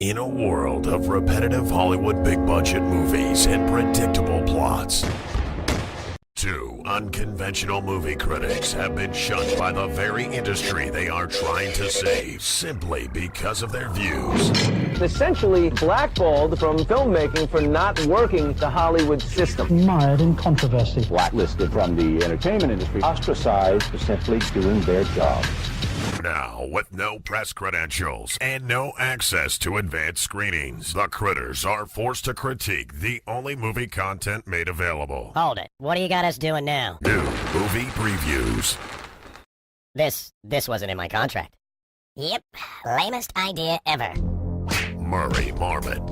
In a world of repetitive Hollywood big-budget movies and predictable plots, two unconventional movie critics have been shunned by the very industry they are trying to save simply because of their views. Essentially blackballed from filmmaking for not working the Hollywood system. Mired in controversy. Blacklisted from the entertainment industry. Ostracized for simply doing their job. Now, with no press credentials and no access to advanced screenings, the critters are forced to critique the only movie content made available. Hold it. What do you got us doing now? New movie previews. This wasn't in my contract. Yep. Lamest idea ever. Murray Marmot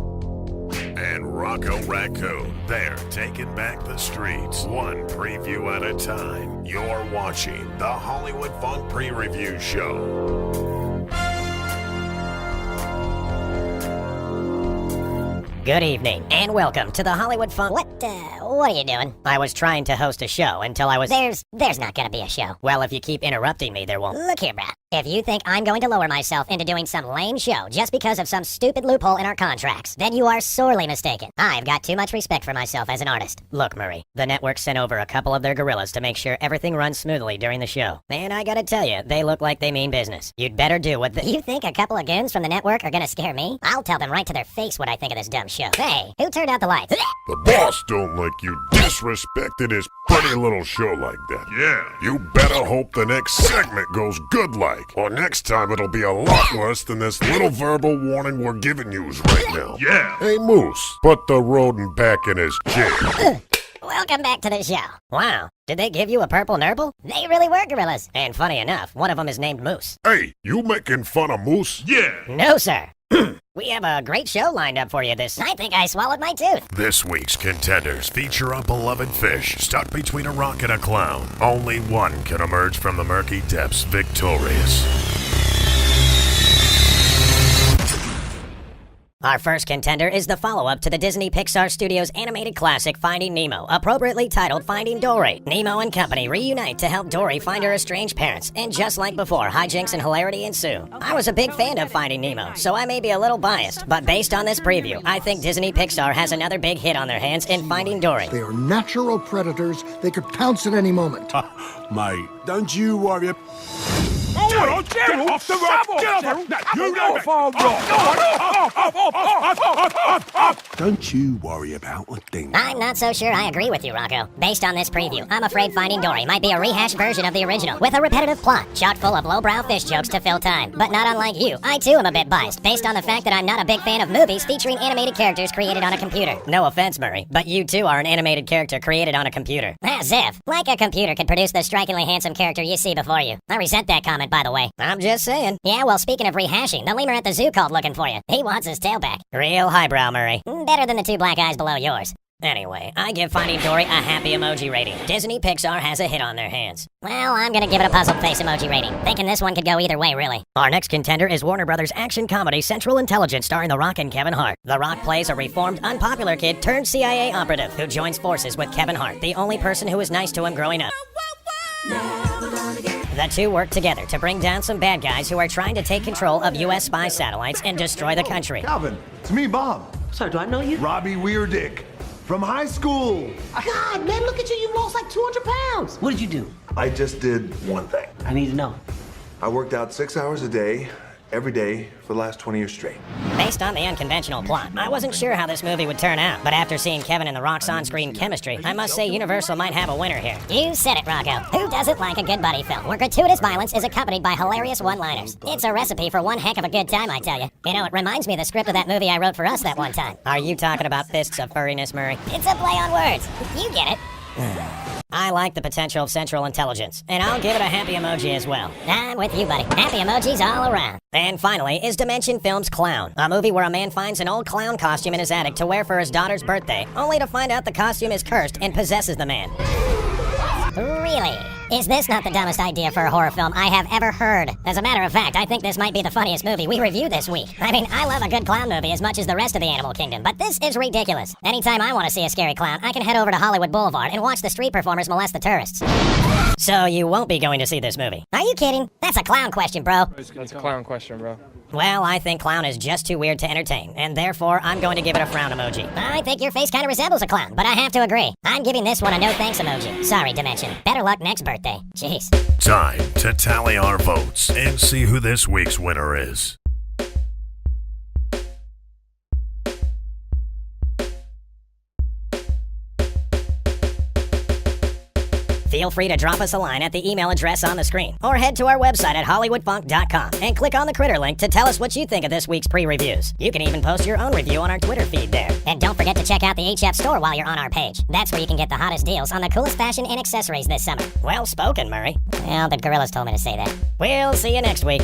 and Rocco Raccoon. They're taking back the streets, one preview at a time. You're watching the Hollywood Funk Pre-Review Show. Good evening, and welcome to the Hollywood Funk... What are you doing? I was trying to host a show until I was... There's not gonna be a show. Well, if you keep interrupting me, there won't. Look here, Brad. If you think I'm going to lower myself into doing some lame show just because of some stupid loophole in our contracts, then you are sorely mistaken. I've got too much respect for myself as an artist. Look, Murray, the network sent over a couple of their gorillas to make sure everything runs smoothly during the show. And I gotta tell you, they look like they mean business. You'd better do what You think a couple of goons from the network are gonna scare me? I'll tell them right to their face what I think of this dumb show. Hey, who turned out the lights? The boss don't like you disrespecting his pretty little show like that. Yeah. You better hope the next segment goes good like. Or next time it'll be a lot worse than this little verbal warning we're giving you right now. Yeah. Hey, Moose, put the rodent back in his chair. Welcome back to the show. Wow, did they give you a purple nurple? They really were gorillas. And funny enough, one of them is named Moose. Hey, you making fun of Moose? Yeah. No, sir. We have a great show lined up for you this... I think I swallowed my tooth. This week's contenders feature a beloved fish stuck between a rock and a clown. Only one can emerge from the murky depths victorious. Our first contender is the follow-up to the Disney Pixar Studios animated classic Finding Nemo, appropriately titled Finding Dory. Nemo and company reunite to help Dory find her estranged parents, and just like before, hijinks and hilarity ensue. I was a big fan of Finding Nemo, so I may be a little biased, but based on this preview, I think Disney Pixar has another big hit on their hands in Finding Dory. They are natural predators. They could pounce at any moment. Mate, don't you worry. Oh, Gerald! Get off the rock! Get off! You know if I'm Don't you worry about a thing. I'm not so sure I agree with you, Rocco. Based on this preview, I'm afraid Finding Dory might be a rehashed version of the original, with a repetitive plot, chock full of lowbrow fish jokes to fill time. But not unlike you, I too am a bit biased, based on the fact that I'm not a big fan of movies featuring animated characters created on a computer. No offense, Murray, but you too are an animated character created on a computer. As if. Like a computer could produce the strikingly handsome character you see before you. I resent that comment, by the way. I'm just saying. Yeah, well, speaking of rehashing, the lemur at the zoo called looking for you. He wants his tail back. Real highbrow, Murray. Better than the two black eyes below yours. Anyway, I give Finding Dory a happy emoji rating. Disney Pixar has a hit on their hands. Well, I'm gonna give it a puzzled face emoji rating, thinking this one could go either way, really. Our next contender is Warner Brothers action comedy Central Intelligence starring The Rock and Kevin Hart. The Rock plays a reformed, unpopular kid turned CIA operative who joins forces with Kevin Hart, the only person who was nice to him growing up. The two work together to bring down some bad guys who are trying to take control of U.S. spy satellites and destroy the country. Calvin, it's me, Bob. Sorry, do I know you? Robbie Weirdick from high school. God, man, look at you. You lost like 200 pounds. What did you do? I just did one thing. I need to know. I worked out 6 hours a day, every day, for the last 20 years straight. Based on the unconventional plot, I wasn't sure how this movie would turn out, but after seeing Kevin and The Rock's on-screen chemistry, I must say Universal might have a winner here. You said it, Rocco. Who doesn't like a good buddy film where gratuitous violence is accompanied by hilarious one-liners? It's a recipe for one heck of a good time, I tell you. You know, it reminds me of the script of that movie I wrote for us that one time. Are you talking about Fists of Furriness, Murray? It's a play on words. You get it. I like the potential of Central Intelligence, and I'll give it a happy emoji as well. I'm with you, buddy. Happy emojis all around. And finally is Dimension Films' Clown, a movie where a man finds an old clown costume in his attic to wear for his daughter's birthday, only to find out the costume is cursed and possesses the man. Really? Is this not the dumbest idea for a horror film I have ever heard? As a matter of fact, I think this might be the funniest movie we reviewed this week. I mean, I love a good clown movie as much as the rest of the animal kingdom, but this is ridiculous. Anytime I want to see a scary clown, I can head over to Hollywood Boulevard and watch the street performers molest the tourists. So you won't be going to see this movie? Are you kidding? That's a clown question, bro. That's a clown question, bro. Well, I think clown is just too weird to entertain, and therefore I'm going to give it a frown emoji. I think your face kind of resembles a clown, but I have to agree. I'm giving this one a no thanks emoji. Sorry, Dimension. Better luck next birthday. Jeez. Time to tally our votes and see who this week's winner is. Feel free to drop us a line at the email address on the screen, or head to our website at hollywoodfunk.com and click on the critter link to tell us what you think of this week's pre-reviews. You can even post your own review on our Twitter feed there. And don't forget to check out the HF store while you're on our page. That's where you can get the hottest deals on the coolest fashion and accessories this summer. Well spoken, Murray. Well, the gorillas told me to say that. We'll see you next week.